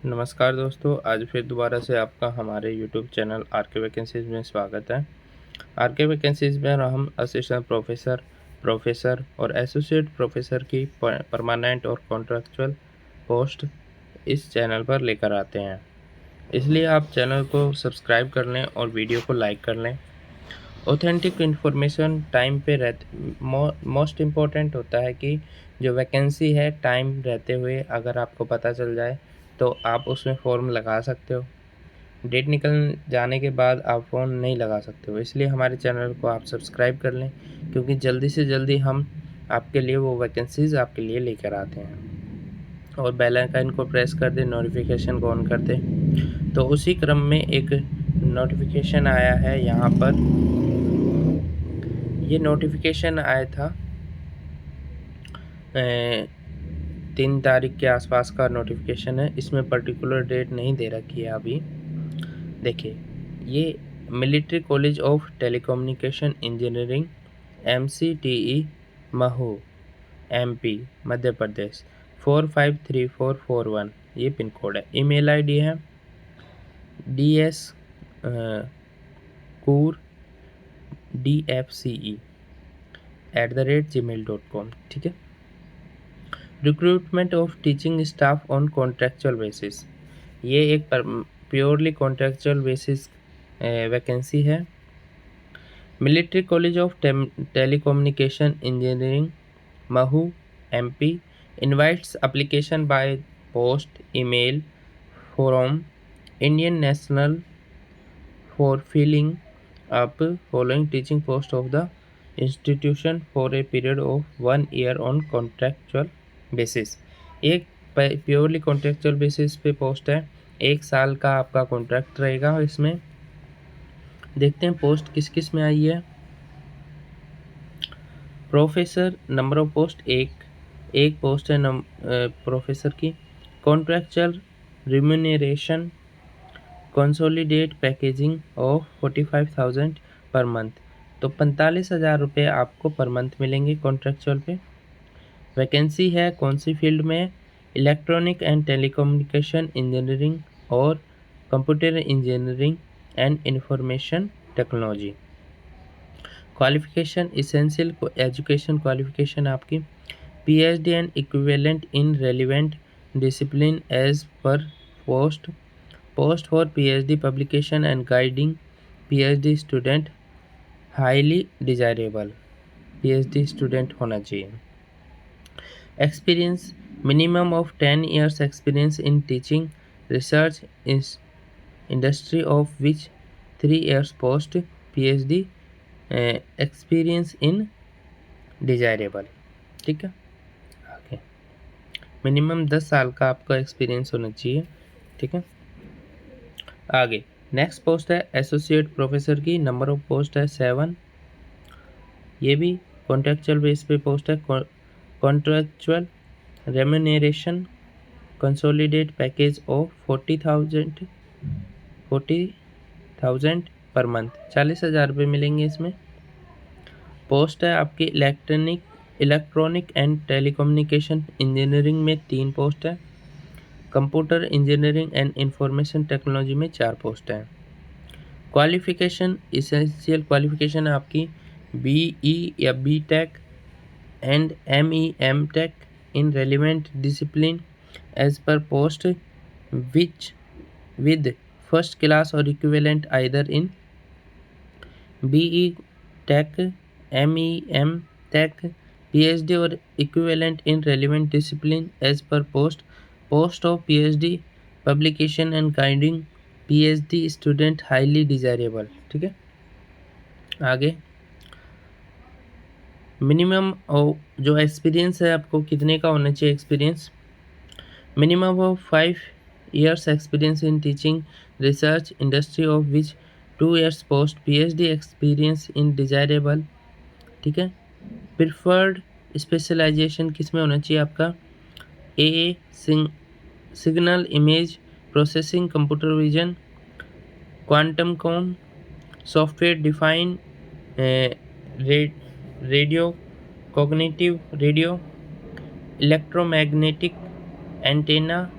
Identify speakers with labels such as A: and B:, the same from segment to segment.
A: नमस्कार दोस्तों, आज फिर दोबारा से आपका हमारे यूट्यूब चैनल आर.के. वैकेंसीज़ में स्वागत है। आर.के. वैकेंसीज़ में हम असिस्टेंट प्रोफेसर, प्रोफेसर और एसोसिएट प्रोफेसर की परमानेंट और कॉन्ट्रैक्चुअल पोस्ट इस चैनल पर लेकर आते हैं। इसलिए आप चैनल को सब्सक्राइब कर लें और वीडियो को लाइक कर लें। ऑथेंटिक इन्फॉर्मेशन टाइम पे मोस्ट इम्पॉर्टेंट होता है कि जो वैकेंसी है टाइम रहते हुए अगर आपको पता चल जाए तो आप उसमें फॉर्म लगा सकते हो। डेट निकल जाने के बाद आप फॉर्म नहीं लगा सकते हो, इसलिए हमारे चैनल को आप सब्सक्राइब कर लें, क्योंकि जल्दी से जल्दी हम आपके लिए वो वैकेंसीज़ आपके लिए लेकर आते हैं। और बेल आइकन को प्रेस कर दें, नोटिफिकेशन को ऑन कर दें। तो उसी क्रम में एक नोटिफिकेशन आया है यहाँ पर। ये नोटिफिकेशन आया था 3 तारीख के आसपास का नोटिफिकेशन है। इसमें पर्टिकुलर डेट नहीं दे रखी है अभी। देखिए, ये military college of telecommunication engineering MCTE Mhow MP Madhya Pradesh 453441 ये पिन कोड है। ईमेल ID है DS कूर DFCE@gmail.com। ठीक है। Recruitment of teaching staff on contractual basis, ये एक प्योरली कॉन्ट्रैक्चुअल बेसिस वैकेंसी है। Military college of telecommunication engineering Mhow MP invites application by post email from Indian national for filling up following teaching post of the institution for a period of 1 year on contractual basis. एक purely contractual basis पे post है, 1 साल का आपका contract रहेगा। इसमें देखते हैं पोस्ट किस किस में आई है। प्रोफेसर नंबर ऑफ पोस्ट एक पोस्ट है प्रोफेसर की। Contractual remuneration consolidate packaging of 45,000 per month, तो 45,000 रुपये आपको पर मंथ मिलेंगे कॉन्ट्रैक्चुअल पे। वैकेंसी है कौन सी फील्ड में? इलेक्ट्रॉनिक एंड टेलीकम्युनिकेशन इंजीनियरिंग और computer engineering and information technology. Qualification essential education qualification आपकी PhD and equivalent in relevant discipline as per post for PhD publication and guiding PhD student highly desirable, PhD student होना चाहिए। Experience minimum of 10 years experience in teaching research industry of which 3 years post PhD experience in desirable. ठीक है, आगे minimum 10 साल का आपका experience होना चाहिए। ठीक है, आगे नेक्स्ट पोस्ट है एसोसिएट प्रोफेसर की। नंबर ऑफ पोस्ट है 7। ये भी कॉन्ट्रैक्चुअल बेस पे पोस्ट है। Contractual remuneration consolidate package of 40,000 per month, 40,000 रुपये मिलेंगे इसमें। पोस्ट है आपकी इलेक्ट्रॉनिक एंड टेलीकम्युनिकेशन इंजीनियरिंग में 3 पोस्ट है। Computer engineering and information technology में 4 पोस्ट हैं। क्वालिफिकेशन इसेंशियल क्वालिफिकेशन है आपकी BE या BTech and MEM.Tech in relevant discipline as per post which with first class और equivalent either in BE Tech MEM.Tech PhD और equivalent in relevant discipline as per post of PhD publication and guiding PhD student highly desirable. ठीक है, आगे minimum जो experience है आपको कितने का होना चाहिए experience? Minimum of 5 years experience in teaching research industry of which 2 years post PhD experience in desirable. ठीक है, प्रिफर्ड स्पेशलाइजेशन किस में होना चाहिए आपका? Signal image processing, computer vision, quantum com, software define radio, cognitive radio, electromagnetic antenna,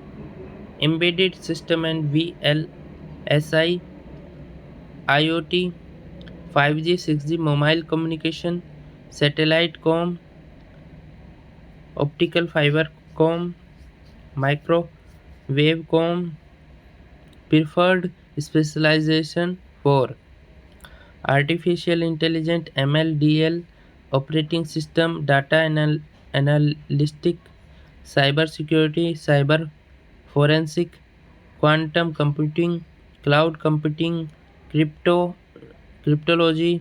A: Embedded System and VLSI, IoT, 5G, 6G mobile communication, satellite com, optical fiber com, microwave com, preferred specialization for artificial intelligence, ML, operating system, data analytic, cyber security, cyber forensic, quantum computing, cloud computing, cryptology,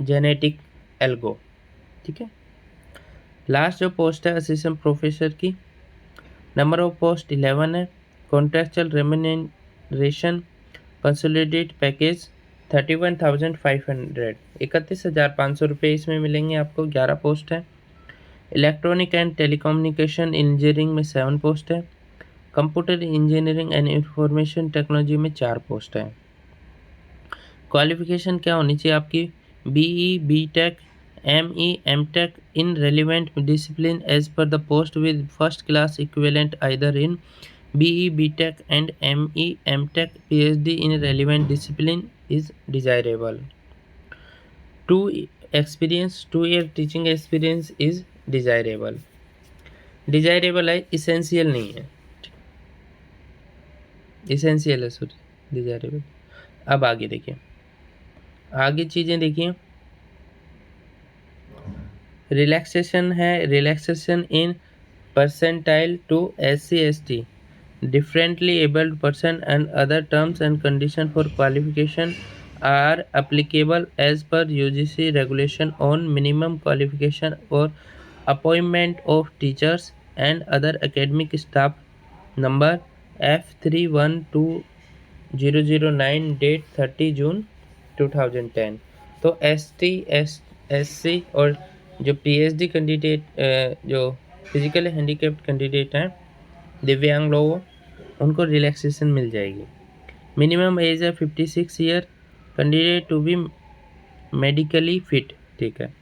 A: genetic algo. ठीक है। Last जो post है assistant professor की, number of post 11 है। Contractual remuneration consolidate package 31,500, 31,500 रुपये इसमें मिलेंगे आपको। 11 पोस्ट है। इलेक्ट्रॉनिक एंड टेलीकम्युनिकेशन इंजीनियरिंग में 7 पोस्ट है। Computer engineering and information technology में 4 पोस्ट है। क्वालिफिकेशन क्या होनी चाहिए आपकी? BE, BTech, ME, MTech in relevant discipline as per the post with first class equivalent either in BE, BTech and ME, MTech, PhD in relevant discipline is desirable. 2 year teaching experience is desirable. Desirable है, essential नहीं है। Essential है, sorry, desirable. अब आगे देखिए, आगे चीज़ें देखिए। रिलैक्सेशन है, relaxation in percentile to SC ST, differently abled person and other terms and conditions for qualification are applicable as per UGC regulation on minimum qualification or appointment of teachers and other academic staff number F312009 date 30 June 2010। तो ST SC और जो PhD candidate, जो physically handicapped candidate हैं, दिव्यांग लोगों, उनको relaxation मिल जाएगी। Minimum age है 56 year, candidate to be medically fit. ठीक है।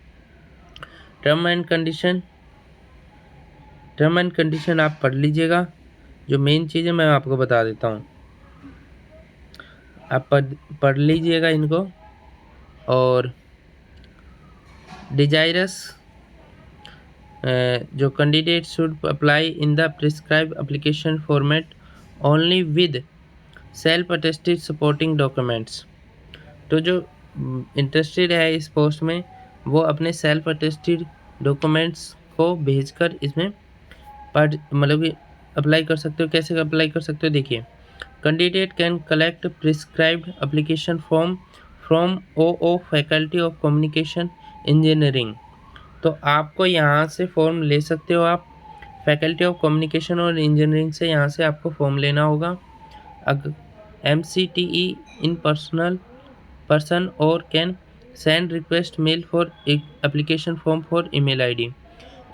A: टर्म एंड कंडीशन आप पढ़ लीजिएगा। जो मेन चीज़ है मैं आपको बता देता हूँ, आप पढ़ लीजिएगा इनको। और डिजायरस, जो candidate should apply in the prescribe application format only with self attested supporting documents. तो जो इंटरेस्टेड है इस पोस्ट में, वो अपने सेल्फ अटेस्टेड डॉक्यूमेंट्स को भेजकर इसमें मतलब कि अप्लाई कर सकते हो। कैसे अप्लाई कर सकते हो देखिए, candidate can collect prescribed application form from OO faculty of communication engineering. तो आपको यहाँ से फॉर्म ले सकते हो आप, फैकल्टी ऑफ कम्युनिकेशन और इंजीनियरिंग से यहाँ से आपको फॉर्म लेना होगा। अगर MCTE इन पर्सन और can send request mail for application form for email ID।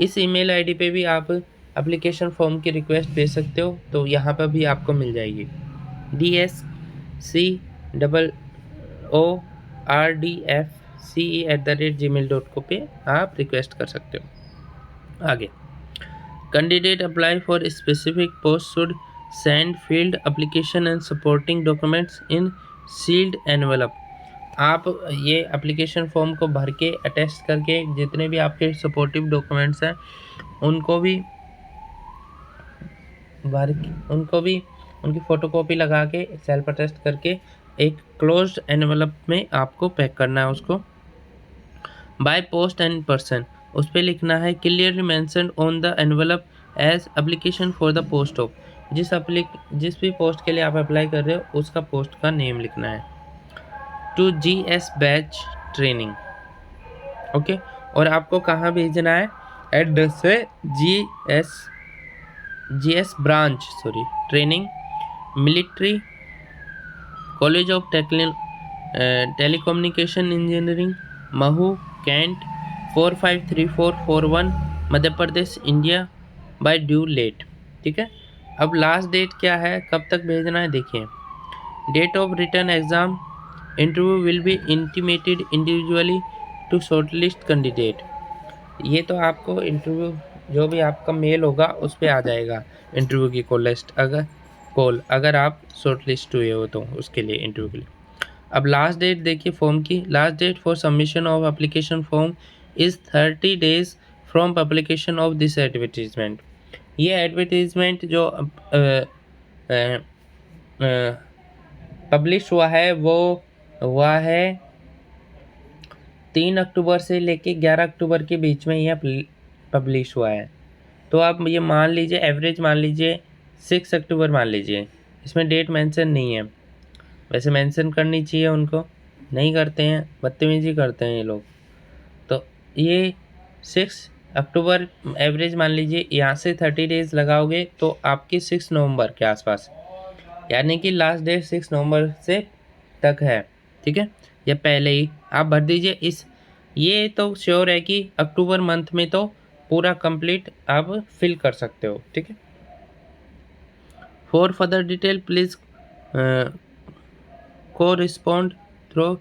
A: इस ईमेल ID पे भी आप एप्लीकेशन फॉर्म की रिक्वेस्ट भेज सकते हो, तो यहाँ पर भी आपको मिल जाएगी। dscOORDFCE@gmail.com पे आप रिक्वेस्ट कर सकते हो। आगे, candidate apply for specific post should send filled application and supporting documents in sealed envelope. आप ये एप्लीकेशन फॉर्म को भर के अटेस्ट करके जितने भी आपके सपोर्टिव डॉक्यूमेंट्स हैं उनको भी उनकी फ़ोटोकॉपी लगा के सेल्फ अटेस्ट करके एक क्लोज्ड एनवेलप में आपको पैक करना है उसको। बाय पोस्ट एंड पर्सन, उस पर लिखना है clearly mention on the envelope as application for the post of. जिस भी पोस्ट के लिए आप अप्लाई कर रहे हो उसका पोस्ट का नेम लिखना है। To GS batch training. Okay. और आपको कहाँ भेजना है? एड्रेस है GS branch training, military college of telecommunication engineering, Mhow, cantt 453441 Madhya Pradesh India, by due date. ठीक है। अब लास्ट डेट क्या है, कब तक भेजना है देखिए। Date of written exam, interview will be intimated individually to shortlist candidate. ये तो आपको इंटरव्यू जो भी आपका मेल होगा उस पे आ जाएगा इंटरव्यू की कॉल, अगर आप शॉर्ट लिस्ट हुए हो तो उसके लिए, इंटरव्यू के लिए। अब लास्ट डेट देखिए फॉर्म की। Last date for submission of application form is 30 days from publication of this advertisement. ये एडवर्टीजमेंट जो पब्लिश हुआ है वो हुआ है 3 अक्टूबर से लेके 11 अक्टूबर के बीच में यह पब्लिश हुआ है। तो आप ये मान लीजिए, एवरेज मान लीजिए 6 अक्टूबर मान लीजिए। इसमें डेट मेंशन नहीं है, वैसे मेंशन करनी चाहिए, उनको नहीं करते हैं, बदतमीजी करते हैं ये लोग। तो ये 6 अक्टूबर एवरेज मान लीजिए, यहाँ से 30 डेज़ लगाओगे तो आपकी 6 नवंबर के आसपास, यानी कि लास्ट डेट 6 नवंबर से तक है, ठीक है, या पहले ही आप भर दीजिए। ये तो श्योर है कि अक्टूबर मंथ में तो पूरा कंप्लीट आप फिल कर सकते हो, ठीक है। For further detail please correspond through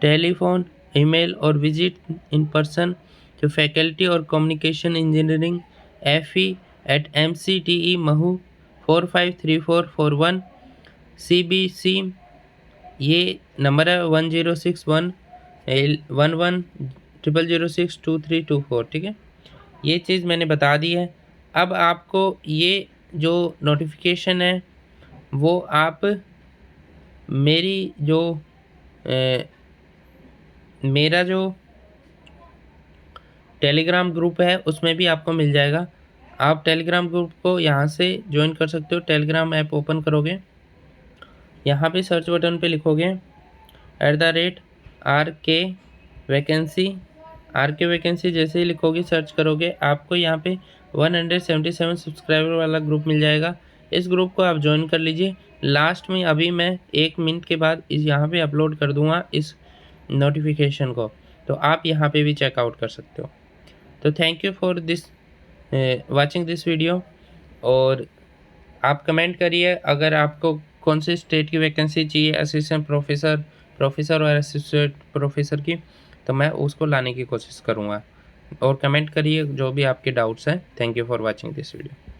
A: telephone, email or visit in person to faculty or communication engineering FE at MCTE Mahu 453441 CBC। ये नंबर है 10611100062324, ठीक है। ये चीज़ मैंने बता दी है। अब आपको ये जो नोटिफिकेशन है वो आप मेरी जो मेरा जो टेलीग्राम ग्रुप है उसमें भी आपको मिल जाएगा। आप टेलीग्राम ग्रुप को यहाँ से ज्वाइन कर सकते हो। टेलीग्राम ऐप ओपन करोगे, यहाँ पे सर्च बटन पे लिखोगे @RK वैकेंसी। RK वैकेंसी जैसे ही लिखोगे, सर्च करोगे, आपको यहाँ पे 177 सब्सक्राइबर वाला ग्रुप मिल जाएगा। इस ग्रुप को आप ज्वाइन कर लीजिए। लास्ट में अभी मैं 1 मिनट के बाद इस यहाँ पे अपलोड कर दूँगा इस नोटिफिकेशन को, तो आप यहाँ पे भी चेकआउट कर सकते हो। तो thank you for this watching this video. और आप कमेंट करिए अगर आपको कौन से स्टेट की वैकेंसी चाहिए, असिस्टेंट प्रोफेसर और एसोसिएट प्रोफेसर की, तो मैं उसको लाने की कोशिश करूँगा। और कमेंट करिए जो भी आपके डाउट्स हैं। Thank you for watching this video.